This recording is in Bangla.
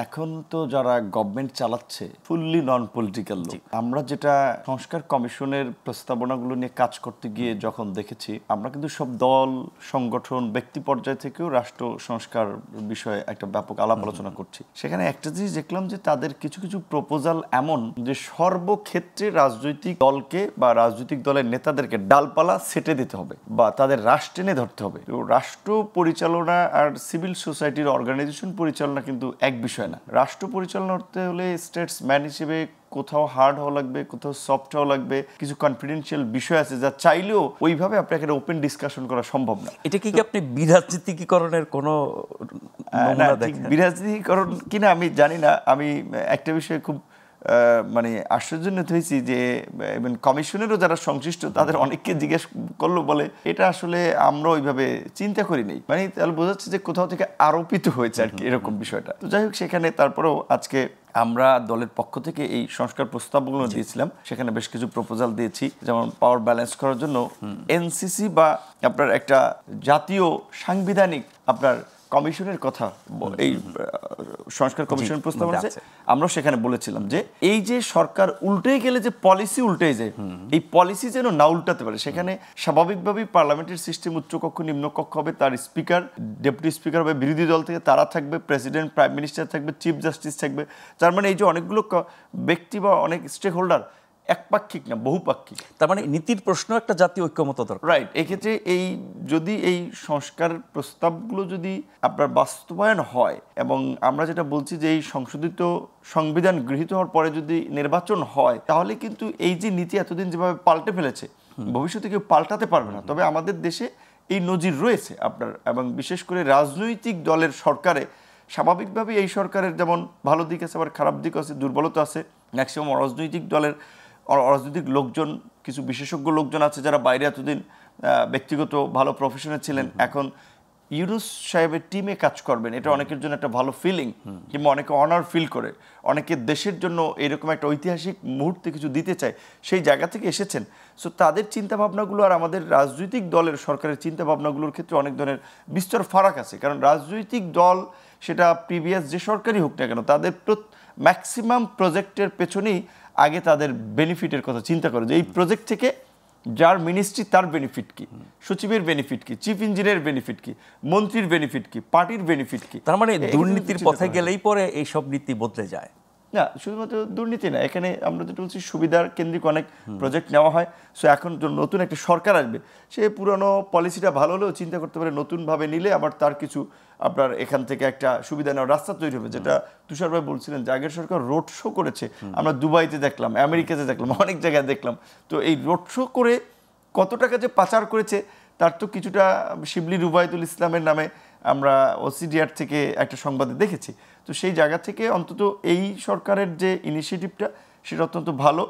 এখন তো যারা গভর্নমেন্ট চালাচ্ছে ফুললি নন পলিটিক্যাল লোক। আমরা যেটা সংস্কার কমিশনের প্রস্তাবনাগুলো নিয়ে কাজ করতে গিয়ে যখন দেখেছি, আমরা কিন্তু সব দল সংগঠন ব্যক্তি পর্যায় থেকেও রাষ্ট্র সংস্কার বিষয়ে একটা ব্যাপক আলাপ আলোচনা করছি। সেখানে একটা জিনিস দেখলাম যে তাদের কিছু কিছু প্রপোজাল এমন যে সর্বক্ষেত্রে রাজনৈতিক দলকে বা রাজনৈতিক দলের নেতাদেরকে ডালপালা সেটে দিতে হবে বা তাদের রাশ টেনে ধরতে হবে। রাষ্ট্র পরিচালনা আর সিভিল সোসাইটির অর্গানাইজেশন পরিচালনা কিন্তু এক বিষয় না। রাষ্ট্র পরিচালনা করতে হলে স্টেটসম্যান হিসেবে কোথাও হার্ড হওয়া লাগবে, কোথাও সফট হওয়া লাগবে, কিছু কনফিডেন্সিয়াল বিষয় আছে যা চাইলেও ওইভাবে আপনাকে ওপেন ডিসকাশন করা সম্ভব না। এটা কি আপনি বিরাজনীতিকরণের কোনো বিরাজনীতিকরণ কিনা আমি জানি না। আমি একটা বিষয়ে খুব মানে আশ্চর্যান্বিত হয়েছি যে কমিশনেরও যারা সংশ্লিষ্ট তাদের অনেককে জিজ্ঞেস করলো, বলে এটা আসলে আমরা ওইভাবে চিন্তা করি নাই, মানে তাহলে বোঝাচ্ছে যে কোথাও থেকে আরোপিত হয়েছে আর কি এরকম বিষয়টা। তো যাই হোক, সেখানে তারপরেও আজকে আমরা দলের পক্ষ থেকে এই সংস্কার প্রস্তাবগুলো দিয়েছিলাম। সেখানে বেশ কিছু প্রপোজাল দিয়েছি, যেমন পাওয়ার ব্যালেন্স করার জন্য এনসিসি বা আপনার একটা জাতীয় সাংবিধানিক আপনার কমিশনের কথা এই সংস্কার কমিশন প্রস্তাব আছে। আমরা সেখানে বলেছিলাম যে এই যে সরকার উল্টে গেলে যে পলিসি উল্টে যায়, এই পলিসি যেন না উল্টাতে পারে। সেখানে স্বাভাবিকভাবেই পার্লামেন্টের সিস্টেম উচ্চকক্ষ নিম্নকক্ষ হবে, তার স্পিকার ডেপুটি স্পিকার হবে বিরোধী দল থেকে, তারা থাকবে, প্রেসিডেন্ট প্রাইম মিনিস্টার থাকবে, চিফ জাস্টিস থাকবে। তার মানে এই যে অনেকগুলো ব্যক্তি বা অনেক স্টেক হোল্ডার একপাক্ষিক না, বহুপাক্ষিক। তার মানে নীতির প্রশ্ন একটা জাতীয় ঐক্যমত দরকার, রাইট। এক্ষেত্রে এই যদি এই সংস্কার প্রস্তাবগুলো যদি আপনার বাস্তবায়ন হয় এবং আমরা যেটা বলছি যে এই সংশোধিত সংবিধান গৃহীত হওয়ার পরে যদি নির্বাচন হয়, তাহলে কিন্তু এই যে নীতি এতদিন যেভাবে পাল্টে ফেলেছে ভবিষ্যতে কেউ পাল্টাতে পারবে না। তবে আমাদের দেশে এই নজির রয়েছে আপনার, এবং বিশেষ করে রাজনৈতিক দলের সরকারে স্বাভাবিকভাবে এই সরকারের যেমন ভালো দিক আছে আবার খারাপ দিক আছে, দুর্বলতা আছে। ম্যাক্সিমাম রাজনৈতিক দলের রাজনৈতিক লোকজন, কিছু বিশেষজ্ঞ লোকজন আছে যারা বাইরে এতদিন ব্যক্তিগত ভালো প্রফেশনে ছিলেন, এখন ইউনূস সাহেবের টিমে কাজ করবেন। এটা অনেকের জন্য একটা ভালো ফিলিং, কিংবা অনেকে অনার ফিল করে, অনেকে দেশের জন্য এরকম একটা ঐতিহাসিক মুহূর্তে কিছু দিতে চায়, সেই জায়গা থেকে এসেছেন। সো তাদের চিন্তাভাবনাগুলো আর আমাদের রাজনৈতিক দলের সরকারের চিন্তাভাবনাগুলোর ক্ষেত্রে অনেক ধরনের বিস্তর ফারাক আছে। কারণ রাজনৈতিক দল সেটা প্রিভিয়াস যে সরকারই হোক না কেন, তাদের ম্যাক্সিমাম প্রজেক্টের পেছনেই আগে তাদের বেনিফিটের কথা চিন্তা করে, যে এই প্রজেক্ট থেকে যার মিনিস্ট্রি তার বেনিফিট কি, সচিবের বেনিফিট কি, চিফ ইঞ্জিনিয়ারের বেনিফিট কি, মন্ত্রীর বেনিফিট কি, পার্টির বেনিফিট কি। তার মানে দুর্নীতির পথে গেলেই পরে এই সব নীতি বদলে যায় না। শুধুমাত্র দুর্নীতি না, এখানে আমরা যেটা বলছি সুবিধার কেন্দ্রিক অনেক প্রজেক্ট নেওয়া হয়। সো এখন নতুন একটা সরকার আসবে, সে পুরনো পলিসিটা ভালো হলেও চিন্তা করতে পারে নতুনভাবে নিলে আবার তার কিছু আপনার এখান থেকে একটা সুবিধা নেওয়ার রাস্তা তৈরি হবে। যেটা তুষার ভাই বলছিলেন যে আগের সরকার রোড শো করেছে, আমরা দুবাইতে দেখলাম, আমেরিকাতে দেখলাম, অনেক জায়গায় দেখলাম। তো এই রোড শো করে কত টাকা যে পাচার করেছে তার তো কিছুটা শিবলি রুবায়তুল ইসলামের নামে আমরা ওসিডিআর থেকে একটা সংবাদে দেখেছি। তো সেই জায়গা থেকে অন্তত এই সরকারের যে ইনিশিয়েটিভটা সেটা অত্যন্ত ভালো।